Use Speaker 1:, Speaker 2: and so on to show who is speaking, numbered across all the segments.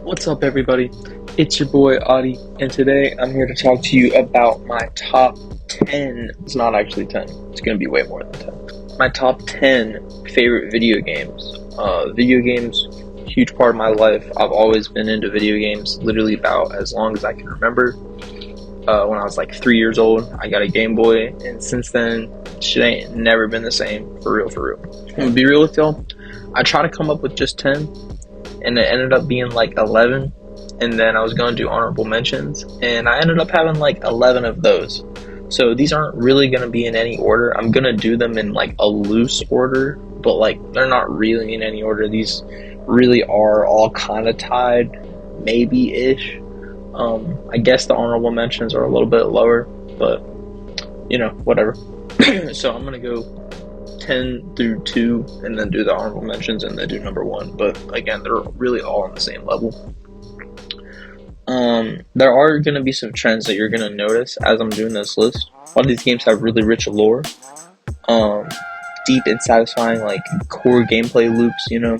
Speaker 1: What's up, everybody? It's your boy Oldie, and today I'm here to talk to you about my top 10. It's not actually 10, it's going to be way more than 10. My top 10 favorite video games. Video games, huge part of my life. I've always been into video games, literally about as long as I can remember. When I was like 3 years old, I got a Game Boy, and since then, shit ain't never been the same, for real, for real. I'm gonna be real with y'all, I try to come up with just 10, and it ended up being like 11, and then I was going to do honorable mentions, and I ended up having like 11 of those. So these aren't really going to be in any order. I'm going to do them in like a loose order, but like they're not really in any order. These really are all kind of tied, maybe-ish. I guess the honorable mentions are a little bit lower, but you know, whatever. So I'm going to go 10 through 2 and then do the honorable mentions and then do number 1, but again, they're really all on the same level. There are going to be some trends that you're going to notice as I'm doing this list. A lot of these games have really rich lore, deep and satisfying like core gameplay loops, you know,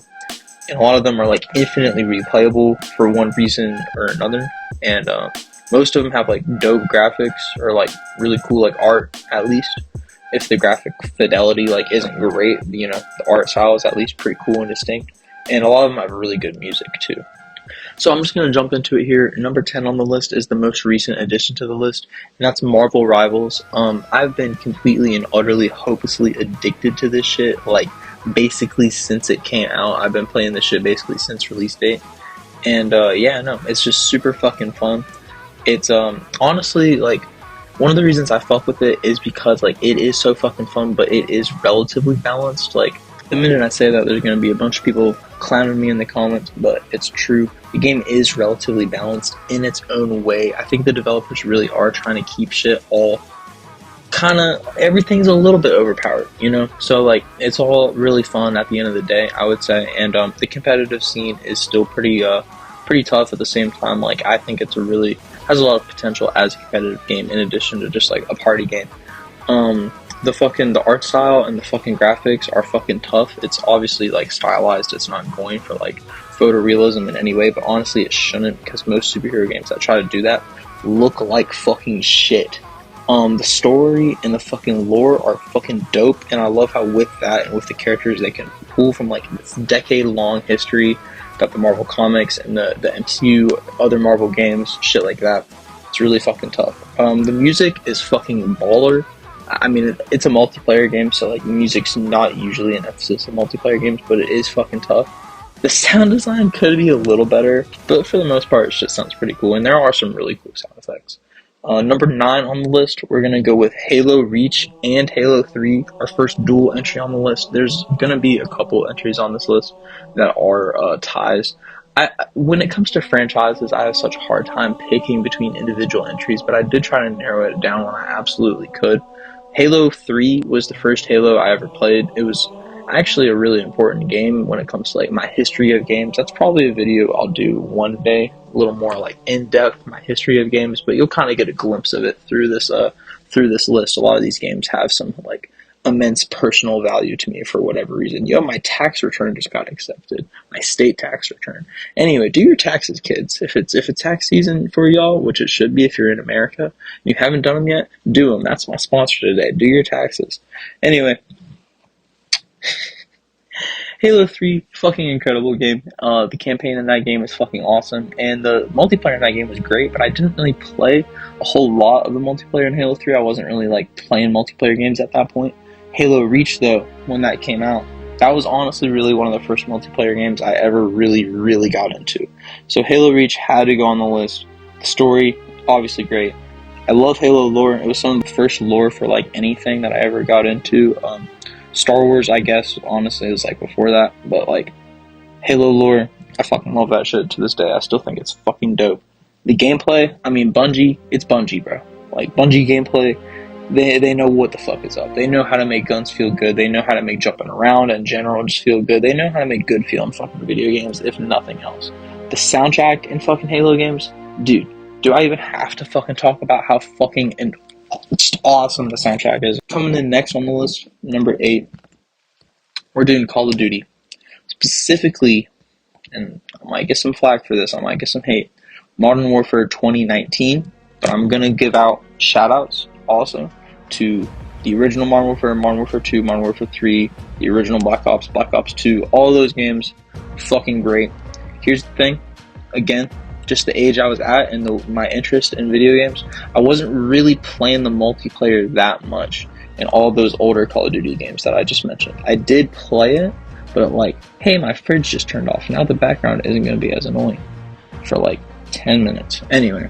Speaker 1: and a lot of them are like infinitely replayable for one reason or another, and most of them have like dope graphics or like really cool like art, at least. If the graphic fidelity like isn't great, you know, the art style is at least pretty cool and distinct, and a lot of them have really good music too. So I'm just going to jump into it here. Number 10 on the list is the most recent addition to the list, and that's Marvel Rivals. I've been completely and utterly hopelessly addicted to this shit, like basically since it came out. I've been playing this shit basically since release date, and yeah, no, it's just super fucking fun. It's honestly like one of the reasons I fuck with it is because like it is so fucking fun, but it is relatively balanced. Like the minute I say that, there's gonna be a bunch of people clowning me in the comments, but it's true. The game is relatively balanced in its own way. I think the developers really are trying to keep shit all kinda, everything's a little bit overpowered, you know? So like it's all really fun at the end of the day, I would say, and the competitive scene is still pretty tough at the same time. Like I think it's has a lot of potential as a competitive game in addition to just like a party game. The art style and the fucking graphics are fucking tough. It's obviously like stylized, it's not going for like photorealism in any way, but honestly it shouldn't, because most superhero games that try to do that look like fucking shit. The story and the fucking lore are fucking dope, and I love how with that and with the characters they can pull from like this decade-long history, got the Marvel comics and the MCU, other Marvel games, shit like that. It's really fucking tough. The music is fucking baller. I mean, it's a multiplayer game, so like music's not usually an emphasis in multiplayer games, but it is fucking tough. The sound design could be a little better, but for the most part, it just sounds pretty cool, and there are some really cool sound effects. Number 9 on the list, we're going to go with Halo Reach and Halo 3, our first dual entry on the list. There's going to be a couple entries on this list that are ties. When it comes to franchises, I have such a hard time picking between individual entries, but I did try to narrow it down when I absolutely could. Halo 3 was the first Halo I ever played. It was actually a really important game when it comes to like my history of games. That's probably a video I'll do one day, a little more like in-depth my history of games, but you'll kind of get a glimpse of it through this list. A lot of these games have some like immense personal value to me for whatever reason. Yo, my tax return just got accepted. My state tax return. Anyway, do your taxes, kids. If it's tax season for y'all, which it should be if you're in America, and you haven't done them yet, do them. That's my sponsor today. Do your taxes. Anyway, Halo 3, fucking incredible game. The campaign in that game is fucking awesome, and the multiplayer in that game was great, but I didn't really play a whole lot of the multiplayer in Halo 3. I wasn't really like playing multiplayer games at that point. Halo Reach, though, when that came out, that was honestly really one of the first multiplayer games I ever really got into. So Halo Reach had to go on the list. The story, obviously great. I love Halo lore. It was some of the first lore for like anything that I ever got into. Star Wars, I guess, honestly, is like before that, but like Halo lore, I fucking love that shit to this day. I still think it's fucking dope. The gameplay, I mean, Bungie, it's Bungie, bro. Like Bungie gameplay, they know what the fuck is up. They know how to make guns feel good. They know how to make jumping around in general just feel good. They know how to make good feeling fucking video games, if nothing else. The soundtrack in fucking Halo games, dude, do I even have to fucking talk about how fucking just awesome the soundtrack is? Coming in next on the list, number 8, we're doing Call of Duty. Specifically, and I might get some flack for this, I might get some hate. Modern Warfare 2019, but I'm gonna give out shoutouts also to the original Modern Warfare 2, Modern Warfare 3, the original Black Ops, Black Ops 2, all those games, fucking great. Here's the thing, again, just the age I was at and my interest in video games, I wasn't really playing the multiplayer that much in all those older Call of Duty games that I just mentioned. I did play it, but like, hey, my fridge just turned off. Now the background isn't going to be as annoying for like 10 minutes. Anyway,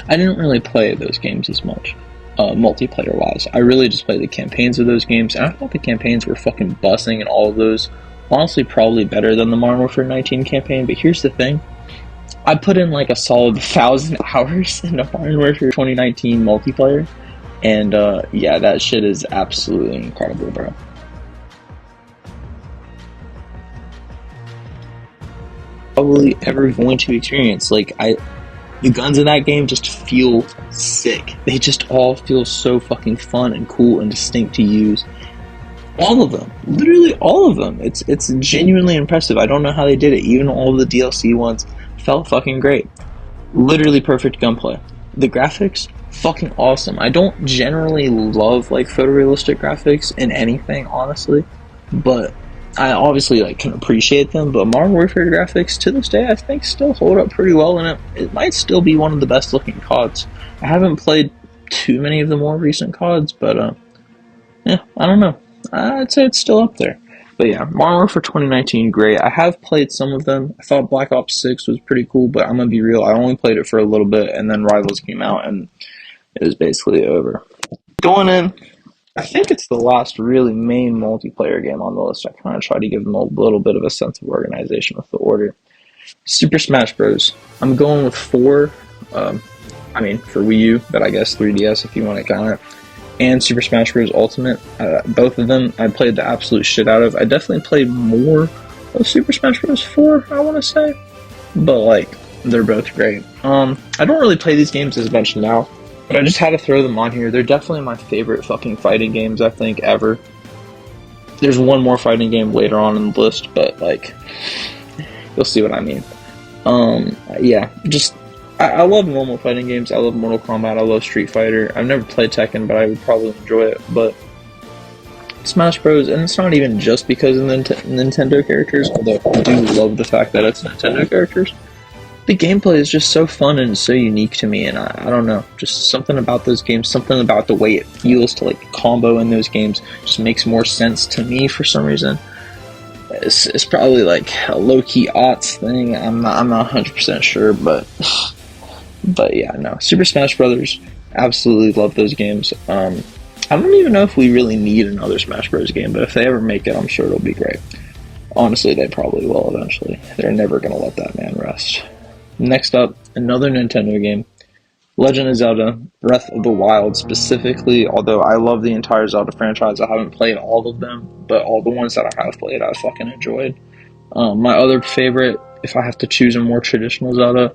Speaker 1: I didn't really play those games as much, multiplayer wise. I really just played the campaigns of those games, and I thought the campaigns were fucking busting, and all of those honestly probably better than the Modern Warfare 19 campaign. But here's the thing, I put in like a solid 1,000 hours into Modern Warfare 2019 multiplayer, and yeah, that shit is absolutely incredible, bro. Probably ever going to experience. Like, the guns in that game just feel sick. They just all feel so fucking fun and cool and distinct to use. All of them, literally all of them. It's genuinely impressive. I don't know how they did it. Even all of the DLC ones felt fucking great. Literally perfect gunplay. The graphics, fucking awesome. I don't generally love like photorealistic graphics in anything, honestly, but I obviously like can appreciate them. But Modern Warfare graphics to this day, I think, still hold up pretty well, and it might still be one of the best looking CODs. I haven't played too many of the more recent CODs, but yeah, I don't know. I'd say it's still up there. But yeah, Modern Warfare 2019, great. I have played some of them. I thought Black Ops 6 was pretty cool, but I'm gonna be real, I only played it for a little bit, and then Rivals came out, and it was basically over. Going in, I think it's the last really main multiplayer game on the list. I kind of try to give them a little bit of a sense of organization with the order. Super Smash Bros. I'm going with 4. I mean, for Wii U, but I guess 3DS if you want to count it. And Super Smash Bros. Ultimate. Both of them I played the absolute shit out of. I definitely played more of Super Smash Bros. 4, I want to say. But, like, they're both great. I don't really play these games as much now, but I just had to throw them on here. They're definitely my favorite fucking fighting games, I think, ever. There's one more fighting game later on in the list, but, like, you'll see what I mean. Yeah, just, I love normal fighting games. I love Mortal Kombat. I love Street Fighter. I've never played Tekken, but I would probably enjoy it. But Smash Bros., and it's not even just because of the Nintendo characters, although I do love the fact that it's Nintendo characters. The gameplay is just so fun and so unique to me, and I don't know, just something about those games, something about the way it feels to like combo in those games just makes more sense to me for some reason. It's probably like a low-key aughts thing. I'm not 100% sure, but yeah, no. Super Smash Brothers, absolutely love those games. I don't even know if we really need another Smash Bros. Game, but if they ever make it, I'm sure it'll be great. Honestly, they probably will eventually. They're never gonna let that man rest. Next up, another Nintendo game, Legend of Zelda Breath of the Wild specifically, although I love the entire Zelda franchise. I haven't played all of them, but all the ones that I have played, I fucking enjoyed. My other favorite, if I have to choose a more traditional Zelda,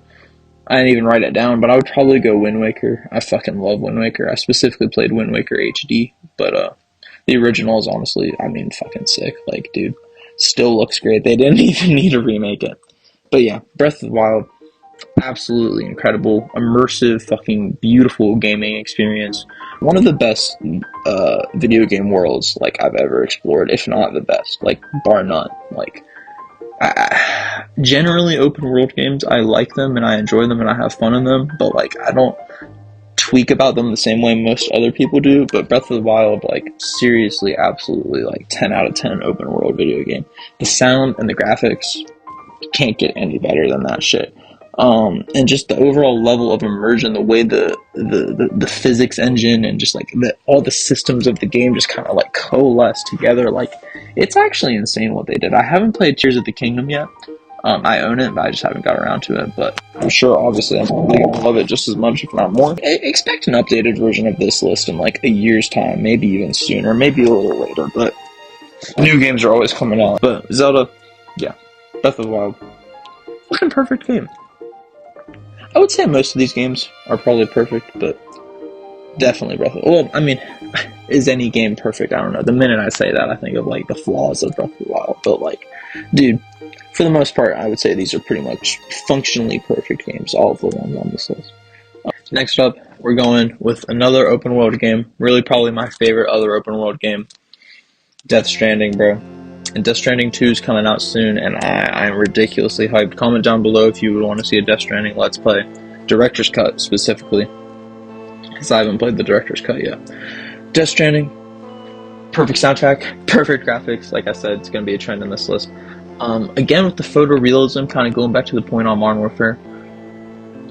Speaker 1: I didn't even write it down, but I would probably go Wind Waker. I fucking love Wind Waker. I specifically played Wind Waker HD, but the original is honestly, I mean, fucking sick. Like, dude, still looks great. They didn't even need to remake it. But yeah, Breath of the Wild, absolutely incredible, immersive, fucking beautiful gaming experience. One of the best video game worlds like I've ever explored, if not the best, like bar none. Like, generally open world games, I like them and I enjoy them and I have fun in them, but like I don't tweak about them the same way most other people do. But Breath of the Wild, like, seriously, absolutely, like 10 out of 10 open world video game. The sound and the graphics, you can't get any better than that shit. And just the overall level of immersion, the way the physics engine and just like all the systems of the game just kind of like coalesce together. Like, it's actually insane what they did. I haven't played Tears of the Kingdom yet. I own it, but I just haven't got around to it. But I'm sure, obviously, I'm probably gonna love it just as much, if not more. Expect an updated version of this list in like a year's time, maybe even sooner, maybe a little later. But new games are always coming out. But Zelda, yeah, Breath of the Wild, fucking perfect game. I would say most of these games are probably perfect, but definitely Breath of the Wild. Well, I mean, is any game perfect? I don't know. The minute I say that, I think of like the flaws of Breath of the Wild. But like, dude, for the most part, I would say these are pretty much functionally perfect games. All of the ones on this list. Next up, we're going with another open world game. Really, probably my favorite other open world game, Death Stranding, bro. And Death Stranding 2 is coming out soon, and I'm ridiculously hyped. Comment down below if you would want to see a Death Stranding Let's Play. Director's Cut, specifically. Because I haven't played the Director's Cut yet. Death Stranding, perfect soundtrack, perfect graphics. Like I said, it's going to be a trend in this list. Again, with the photorealism, kind of going back to the point on Modern Warfare,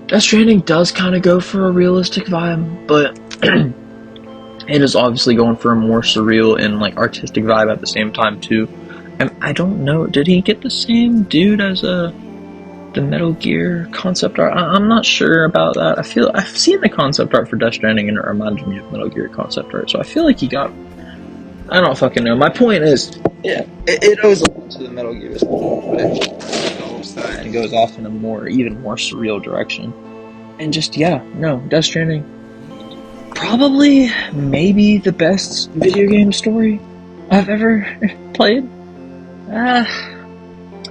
Speaker 1: Death Stranding does kind of go for a realistic vibe, but it is obviously going for a more surreal and like artistic vibe at the same time too. And I don't know, did he get the same dude as the Metal Gear concept art? I'm not sure about that. I've seen the concept art for Death Stranding and it reminded me of Metal Gear concept art, so I feel like he got, I don't fucking know. My point is, yeah, it owes a lot to the Metal Gear, but it develops that and goes off in a even more surreal direction. And just, yeah, no, Death Stranding, probably, maybe the best video game story I've ever played.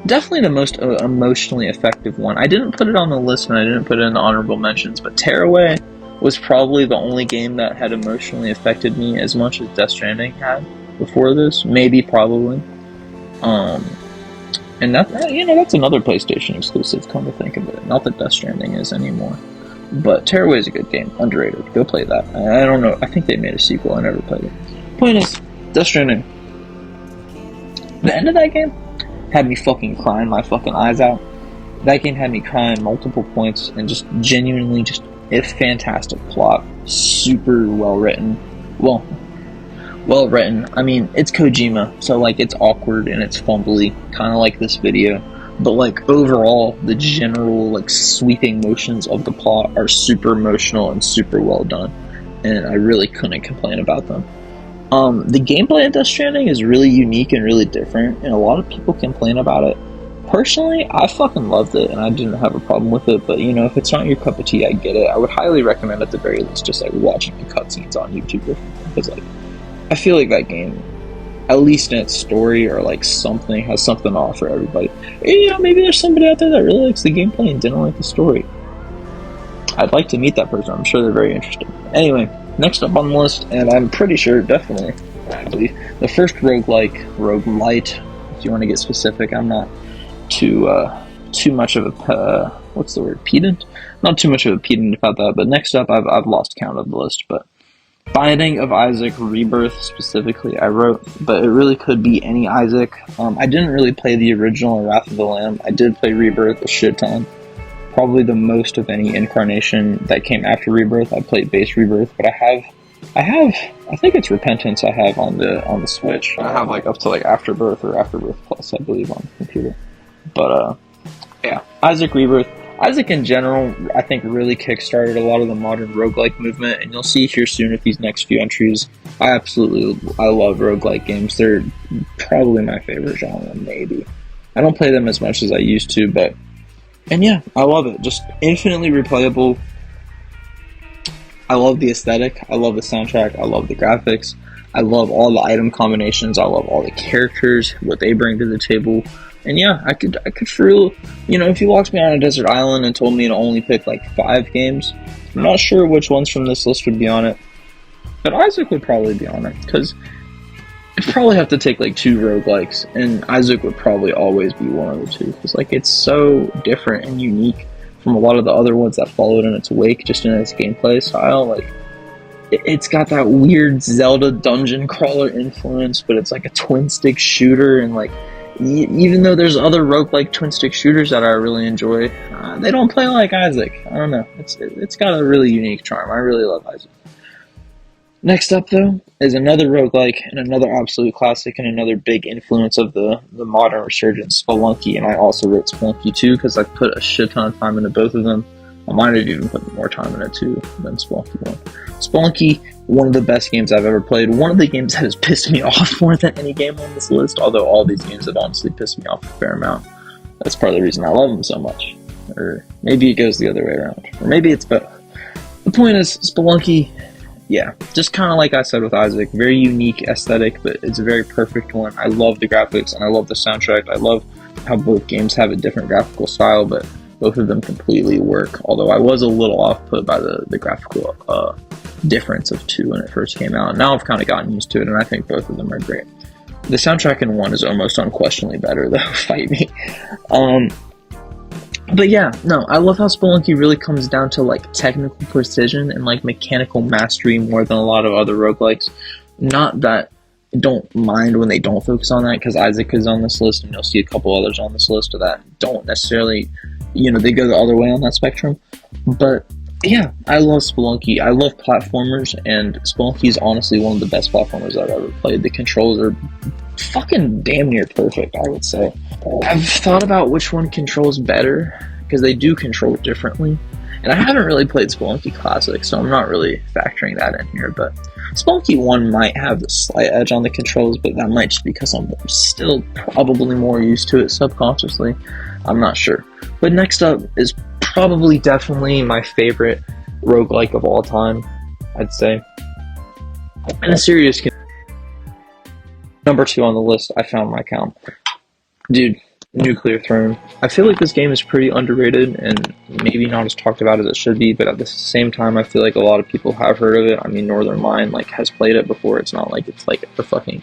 Speaker 1: Definitely the most emotionally effective one. I didn't put it on the list and I didn't put it in the honorable mentions, but Tearaway was probably the only game that had emotionally affected me as much as Death Stranding had before this. Maybe, probably. And that, you know, that's another PlayStation exclusive, come to think of it. Not that Death Stranding is anymore. But Tearaway is a good game. Underrated. Go play that. I don't know. I think they made a sequel. I never played it. Point is, Death Stranding. The end of that game had me fucking crying my fucking eyes out. That game had me crying multiple points and just genuinely just a fantastic plot. Super well written. Well written. I mean, it's Kojima, so like it's awkward and it's fumbly, kind of like this video. But like overall, the general like sweeping motions of the plot are super emotional and super well done, and I really couldn't complain about them. The gameplay of Death Stranding is really unique and really different, and a lot of people complain about it. Personally, I fucking loved it, and I didn't have a problem with it, but, you know, if it's not your cup of tea, I get it. I would highly recommend, at the very least, just, like, watching the cutscenes on YouTube, because, like, I feel like that game, at least in its story, or, like, something, has something to offer everybody. And, you know, maybe there's somebody out there that really likes the gameplay and didn't like the story. I'd like to meet that person. I'm sure they're very interesting. Anyway, next up on the list, and I'm pretty sure, definitely, I believe, the first roguelite, if you want to get specific. I'm not too much of a, what's the word, pedant? Not too much of a pedant about that, but next up, I've lost count of the list, but Binding of Isaac Rebirth, specifically, I wrote, but it really could be any Isaac. I didn't really play the original Wrath of the Lamb. I did play Rebirth a shit ton. Probably the most of any incarnation that came after Rebirth. I played base Rebirth, but I think it's Repentance I have on the Switch. I have like up to like Afterbirth or Afterbirth Plus, I believe, on the computer. But yeah, Isaac Rebirth. Isaac in general, I think, really kickstarted a lot of the modern roguelike movement, and you'll see here soon with these next few entries. I love roguelike games. They're probably my favorite genre, maybe. I don't play them as much as I used to, and yeah, I love it. Just infinitely replayable. I love the aesthetic. I love the soundtrack. I love the graphics. I love all the item combinations. I love all the characters, what they bring to the table. And yeah, I could for real, you know, if you walked me on a desert island and told me to only pick like 5 games, I'm not sure which ones from this list would be on it. But Isaac would probably be on it, because I'd probably have to take like 2 roguelikes, and Isaac would probably always be one of the 2, because like it's so different and unique from a lot of the other ones that followed in its wake, just in its gameplay style. Like, it's got that weird Zelda dungeon crawler influence, but it's like a twin stick shooter, and like, even though there's other roguelike twin stick shooters that I really enjoy, they don't play like Isaac. I don't know, it's got a really unique charm. I really love Isaac. Next up, though, is another roguelike and another absolute classic and another big influence of the modern resurgence, Spelunky. And I also wrote Spelunky 2 because I put a shit ton of time into both of them. I might have even put more time in it too than Spelunky 1. Spelunky, one of the best games I've ever played. One of the games that has pissed me off more than any game on this list, although all these games have honestly pissed me off a fair amount. That's part of the reason I love them so much. Or maybe it goes the other way around. Or maybe it's both. The point is, Spelunky yeah, just kind of like I said with Isaac, very unique aesthetic, but it's a very perfect one. I love the graphics and I love the soundtrack. I love how both games have a different graphical style, but both of them completely work. Although I was a little off put by the graphical difference of 2 when it first came out. Now I've kind of gotten used to it, and I think both of them are great. The soundtrack in 1 is almost unquestionably better, though. Fight me. But yeah, no, I love how Spelunky really comes down to like technical precision and like mechanical mastery more than a lot of other roguelikes. Not that I don't mind when they don't focus on that, because Isaac is on this list, and you'll see a couple others on this list that don't necessarily, they go the other way on that spectrum. But yeah, I love Spelunky. I love platformers, and Spelunky is honestly one of the best platformers I've ever played. The controls are fucking damn near perfect, I would say. I've thought about which one controls better, because they do control differently. And I haven't really played Spelunky Classic, so I'm not really factoring that in here. But Spelunky 1 might have the slight edge on the controls, but that might just be because I'm still probably more used to it subconsciously. I'm not sure. But next up is probably definitely my favorite roguelike of all time, I'd say. And a serious number 2 on the list, I found my count. Dude, Nuclear Throne. I feel like this game is pretty underrated and maybe not as talked about as it should be, but at the same time I feel like a lot of people have heard of it. I mean, Northern Mind has played it before. It's not like it's like a fucking,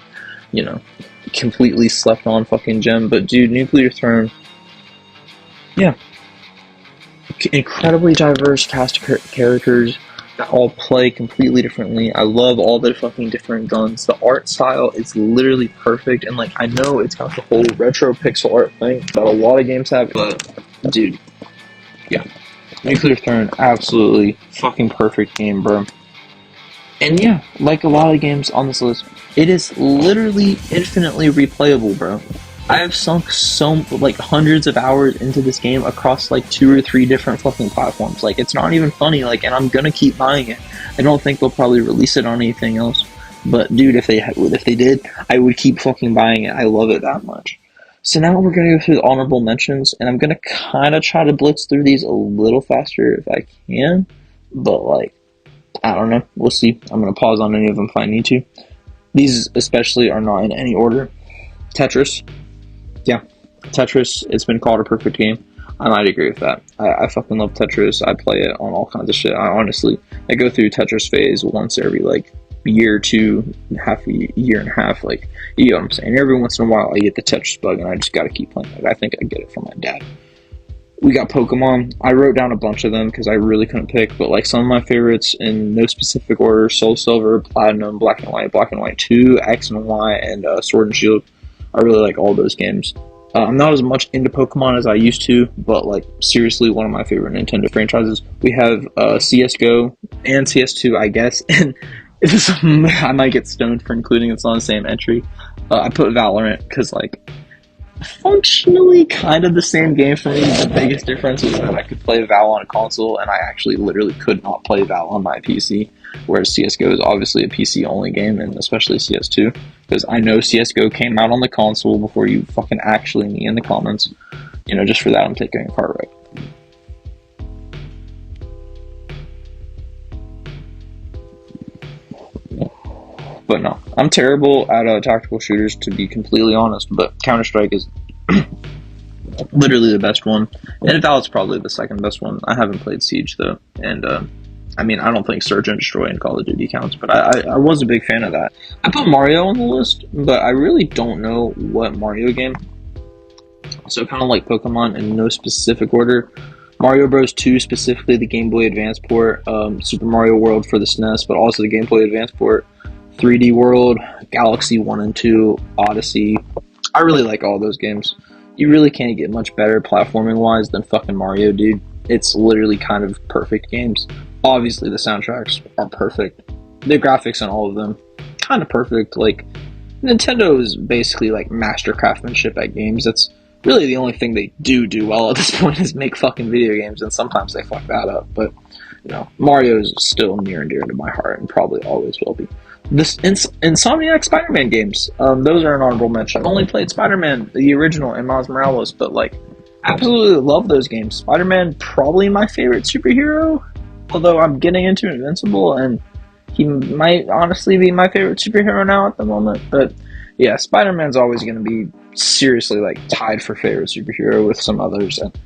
Speaker 1: completely slept on fucking gem. But dude, Nuclear Throne, yeah. Incredibly diverse cast of characters that all play completely differently. I love all the fucking different guns. The art style is literally perfect, and I know it's got the whole retro pixel art thing that a lot of games have, but dude, yeah, Nuclear Throne, absolutely fucking perfect game, bro. And yeah, like a lot of games on this list, it is literally infinitely replayable, bro. I have sunk hundreds of hours into this game across 2 or 3 different fucking platforms. It's not even funny, and I'm gonna keep buying it. I don't think they'll probably release it on anything else. But dude, if they did, I would keep fucking buying it. I love it that much. So now we're gonna go through the honorable mentions, and I'm gonna kinda try to blitz through these a little faster if I can. But I don't know. We'll see. I'm gonna pause on any of them if I need to. These especially are not in any order. Tetris. Yeah, Tetris, it's been called a perfect game. I might agree with that. I fucking love Tetris. I play it on all kinds of shit. I go through Tetris phase once every year or two, year and a half. You know what I'm saying? Every once in a while I get the Tetris bug and I just gotta keep playing it. I think I get it from my dad. We got Pokemon. I wrote down a bunch of them because I really couldn't pick, but some of my favorites in no specific order: Soul Silver, Platinum, Black and White 2, X and Y, and Sword and Shield. I really like all those games. I'm not as much into Pokemon as I used to, but seriously, one of my favorite Nintendo franchises. We have CSGO and CS2, I guess, and I might get stoned for including it's on the same entry. I put Valorant because functionally kind of the same game for me. The biggest difference is that I could play Val on a console, and I actually literally could not play Val on my PC. Whereas CSGO is obviously a PC-only game, and especially CS2, because I know CSGO came out on the console before you fucking actually me in the comments. Just for that, I'm taking a car ride. But no, I'm terrible at tactical shooters, to be completely honest, but Counter-Strike is literally the best one, and Val's probably the second best one. I haven't played Siege, though, and I don't think Search and Destroy in Call of Duty counts, but I was a big fan of that. I put Mario on the list, but I really don't know what Mario game. So kind of like Pokemon in no specific order. Mario Bros. 2, specifically the Game Boy Advance port, Super Mario World for the SNES, but also the Game Boy Advance port, 3D World, Galaxy 1 and 2, Odyssey. I really like all those games. You really can't get much better platforming-wise than fucking Mario, dude. It's literally kind of perfect games. Obviously, the soundtracks are perfect. The graphics on all of them, kind of perfect. Nintendo is basically master craftsmanship at games. That's really the only thing they do well at this point is make fucking video games, and sometimes they fuck that up. But, Mario is still near and dear to my heart, and probably always will be. This Insomniac Spider-Man games, those are an honorable mention. I've only played Spider-Man, the original, and Miles Morales, but absolutely love those games. Spider-Man, probably my favorite superhero. Although I'm getting into Invincible, and he might honestly be my favorite superhero now at the moment. But yeah, Spider-Man's always going to be seriously like tied for favorite superhero with some others. And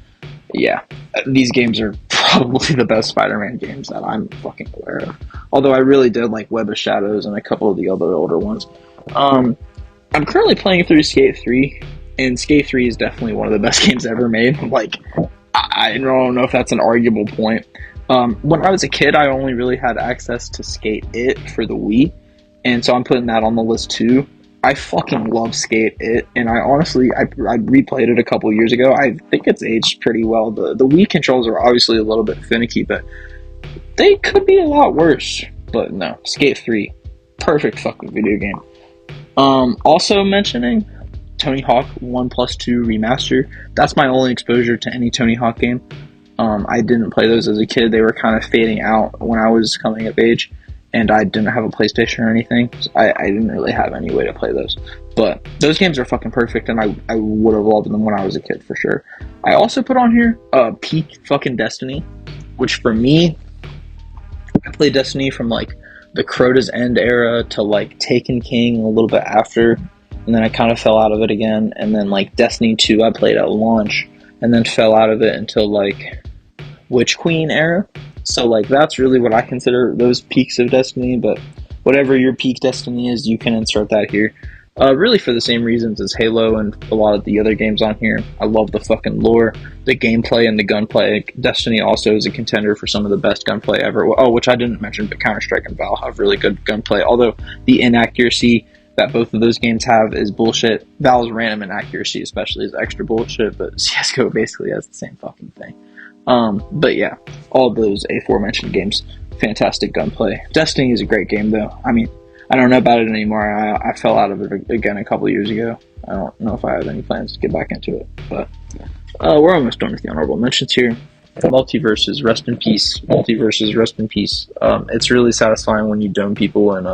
Speaker 1: yeah, these games are probably the best Spider-Man games that I'm fucking aware of. Although I really did like Web of Shadows and a couple of the other older ones. I'm currently playing through Skate 3, and Skate 3 is definitely one of the best games ever made. Like, I don't know if that's an arguable point. When I was a kid, I only really had access to Skate It for the Wii, and so I'm putting that on the list too. I fucking love Skate It, and I honestly, I replayed it a couple years ago. I think it's aged pretty well. The Wii controls are obviously a little bit finicky, but they could be a lot worse. But no, Skate 3, perfect fucking video game. Also mentioning Tony Hawk 1+2 Remaster. That's my only exposure to any Tony Hawk game. I didn't play those as a kid. They were kind of fading out when I was coming of age, and I didn't have a PlayStation or anything, so I didn't really have any way to play those. But those games are fucking perfect, and I would have loved them when I was a kid for sure. I also put on here peak fucking Destiny, which for me, I played Destiny from like the Crota's End era to like Taken King a little bit after, and then I kind of fell out of it again. And then like Destiny 2 I played at launch, and then fell out of it until like Witch Queen era. So like that's really what I consider those peaks of Destiny, but whatever your peak Destiny is, you can insert that here. Really for the same reasons as Halo and a lot of the other games on here. I love the fucking lore, the gameplay, and the gunplay. Destiny also is a contender for some of the best gunplay ever. Oh, which I didn't mention, but Counter-Strike and Val have really good gunplay, although the inaccuracy that both of those games have is bullshit. Val's random inaccuracy especially is extra bullshit, but CSGO basically has the same fucking thing. But yeah, all those aforementioned games, fantastic gunplay. Destiny is a great game though. I mean, I don't know about it anymore. I fell out of it again a couple years ago. I don't know if I have any plans to get back into it, but we're almost done with the honorable mentions here. Multiverses, rest in peace. Multiverses, rest in peace. It's really satisfying when you dome people in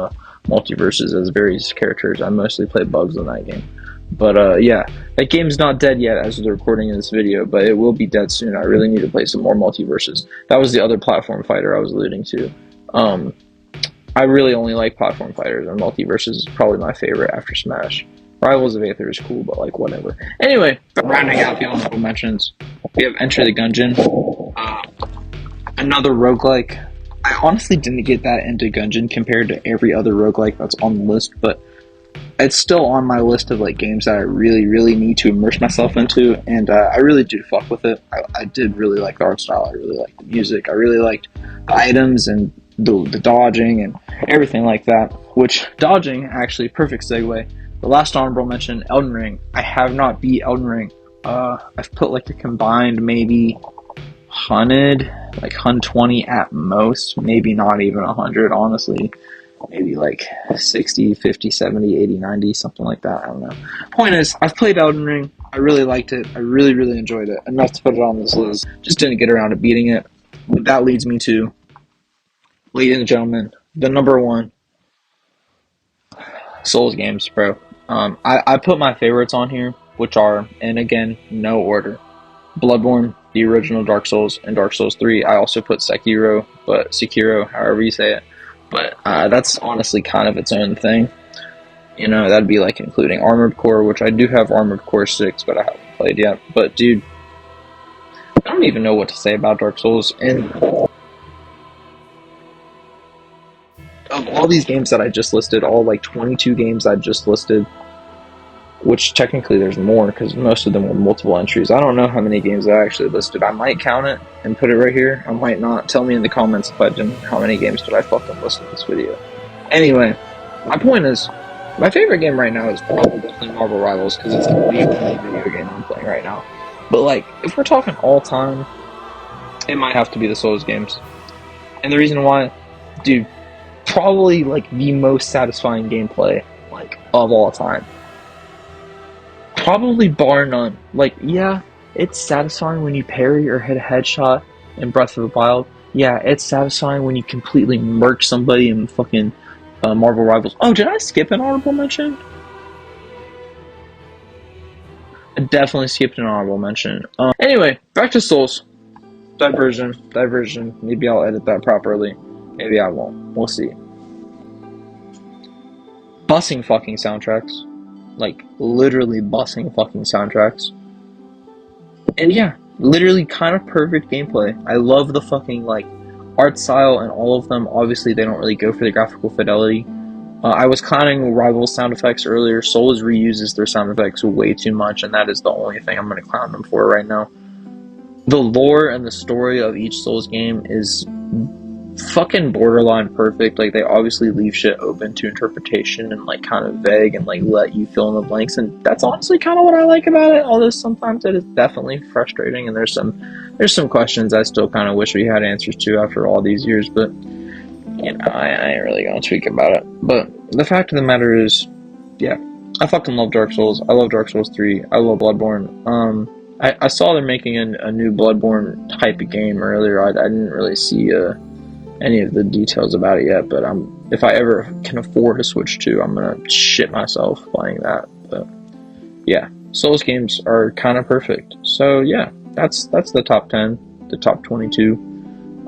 Speaker 1: multiverses as various characters. I mostly play bugs in that game. But yeah, that game's not dead yet as of the recording of this video, but it will be dead soon. I really need to play some more multiverses. That was the other platform fighter I was alluding to. I really only like platform fighters, and multiverses is probably my favorite after Smash. Rivals of Aether is cool, but like whatever. Anyway, rounding out the honorable mentions, we have Enter the Gungeon, another roguelike. I honestly didn't get that into Gungeon compared to every other roguelike that's on the list, but it's still on my list of like games that I really, really need to immerse myself into, and I really do fuck with it. I did really like the art style. I really liked the music. I really liked the items and the dodging and everything like that. Which dodging, actually, perfect segue. The last honorable mention, Elden Ring. I have not beat Elden Ring. I've put like a combined maybe 100, like 120 at most, maybe not even 100, honestly. Maybe like 60, 50, 70, 80, 90, something like that. I don't know. Point is, I've played Elden Ring. I really liked it. I really, really enjoyed it. Enough to put it on this list. Just didn't get around to beating it. But that leads me to, ladies and gentlemen, the number one Souls games, bro. I put my favorites on here, which are, and again, no order. Bloodborne, the original Dark Souls, and Dark Souls 3. I also put Sekiro, however you say it. But that's honestly kind of its own thing. You know, that'd be like including Armored Core, which I do have Armored Core 6, but I haven't played yet. But dude, I don't even know what to say about Dark Souls. And of all these games that I just listed, all like 22 games I just listed, which technically there's more because most of them were multiple entries. I don't know how many games I actually listed. I might count it and put it right here. I might not. Tell me in the comments if I didn't. How many games did I fucking list in this video? Anyway, my point is, my favorite game right now is probably definitely Marvel Rivals because it's the only video game I'm playing right now. But like, if we're talking all time, it might have to be the Souls games. And the reason why, dude, probably like the most satisfying gameplay like of all time. Probably bar none. Like, yeah, it's satisfying when you parry or hit a headshot in Breath of the Wild. Yeah, it's satisfying when you completely murk somebody in fucking Marvel Rivals. Oh, did I skip an honorable mention? I definitely skipped an honorable mention. Anyway, back to Souls. Diversion. Maybe I'll edit that properly. Maybe I won't. We'll see. Bussing fucking soundtracks. Like, literally bussing fucking soundtracks. And yeah, literally kind of perfect gameplay. I love the fucking, like, art style and all of them. Obviously, they don't really go for the graphical fidelity. I was clowning Rival's sound effects earlier. Souls reuses their sound effects way too much, and that is the only thing I'm going to clown them for right now. The lore and the story of each Souls game is fucking borderline perfect. Like, they obviously leave shit open to interpretation and, like, kind of vague and, like, let you fill in the blanks, and that's honestly kind of what I like about it, although sometimes it is definitely frustrating, and there's some questions I still kind of wish we had answers to after all these years, but, you know, I ain't really gonna tweak about it. But the fact of the matter is, yeah, I fucking love Dark Souls. I love Dark Souls 3. I love Bloodborne. I saw they're making a new Bloodborne type of game earlier. I didn't really see any of the details about it yet, but if I ever can afford a Switch 2, I'm gonna shit myself playing that. But yeah, Souls games are kind of perfect. So yeah, that's the top 10, the top 22.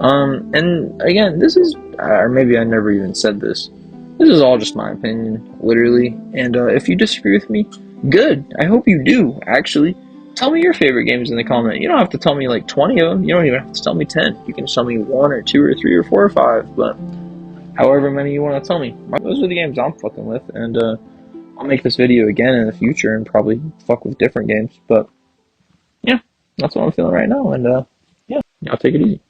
Speaker 1: And again, this is, or maybe I never even said this. This is all just my opinion, literally. And if you disagree with me, good. I hope you do, actually. Tell me your favorite games in the comment. You don't have to tell me like 20 of them. You don't even have to tell me 10. You can tell me 1 or 2 or 3 or 4 or 5. But however many you want to tell me. Those are the games I'm fucking with. And I'll make this video again in the future and probably fuck with different games. But yeah, that's what I'm feeling right now. And yeah, y'all take it easy.